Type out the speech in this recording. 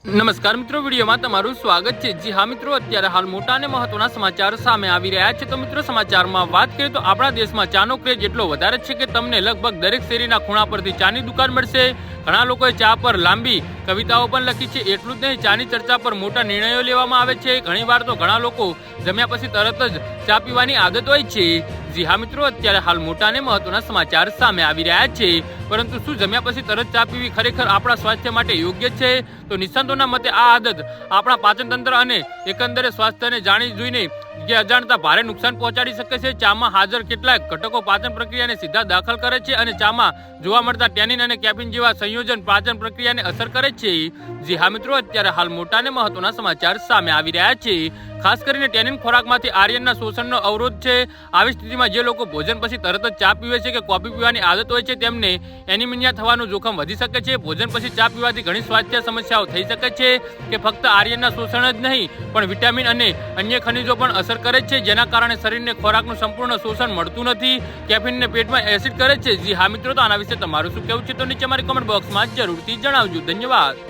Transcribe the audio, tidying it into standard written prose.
નમસ્કાર મિત્રો, વિડીયોમાં તમારું સ્વાગત છે। જી હા મિત્રો, અત્યારે હાલ મોટા અને મહત્વના સમાચાર સામે આવી રહ્યા છે। તો મિત્રો, સમાચારમાં વાત કરીએ તો આપણા દેશમાં ચાનો ક્રેઝ એટલો વધારે છે કે તમને લગભગ દરેક શેરીના ખૂણા પરથી ચાની દુકાન મળશે। ઘણા લોકોએ ચા પર લાંબી કવિતાઓ પણ લખી છે। એટલું જ નહીં, ચાની ચર્ચા પર મોટા નિર્ણયો લેવામાં આવે છે। ઘણીવાર તો ઘણા લોકો જમ્યા પછી તરત જ ચા પીવાની આદત હોય છે। જી હા મિત્રો, અત્યારે હાલ મોટા અને મહત્વના સમાચાર સામે આવી રહ્યા છે। પરંતુ શું જમ્યા પછી તરત ચા પીવી ખરેખર આપણા સ્વાસ્થ્ય માટે યોગ્ય છે? તો નિષ્ણાતોના મતે આ આદત આપણા પાચન તંત્ર અને એકંદરે સ્વાસ્થ્યને જાણી જોઈને જે અજાણતા ભારે નુકસાન પહોંચાડી શકે છે। ચામાં હાજર કેટલાક ઘટકો પાચન પ્રક્રિયાને સીધા દાખલ કરે છે અને ચામાં જોવા મળતા ટેનિન અને કેફીન જેવા સંયોજન પાચન પ્રક્રિયાને અસર કરે છે। જી હા મિત્રો, અત્યારે હાલ મોટા અને મહત્વના સમાચાર સામે આવી રહ્યા છે। ખાસ કરીને ટેનિન ખોરાકમાંથી આયર્નના શોષણનો અવરોધ છે। આવી સ્થિતિમાં જે લોકો ભોજન પછી તરત જ ચા પીવે છે કે કોફી પીવાની આદત હોય છે, તેમને એનિમિયા થવાનું જોખમ વધી શકે છે। ભોજન પછી ચા પીવાથી ઘણી સ્વાસ્થ્ય સમસ્યાઓ થઈ શકે છે કે ફક્ત આયર્નના શોષણ જ નહીં, પણ વિટામિન અને અન્ય ખનિજો પણ અસર કરે છે, જેના કારણે શરીરને ખોરાકનું સંપૂર્ણ શોષણ મળતું નથી। કેફીનને પેટમાં એસિડ કરે છે। જી હા મિત્રો, તો આના વિશે તમારું શું કહેવું છે? તો નીચે મારી કોમેન્ટ બોક્સમાં જરૂરથી જણાવજો। ધન્યવાદ।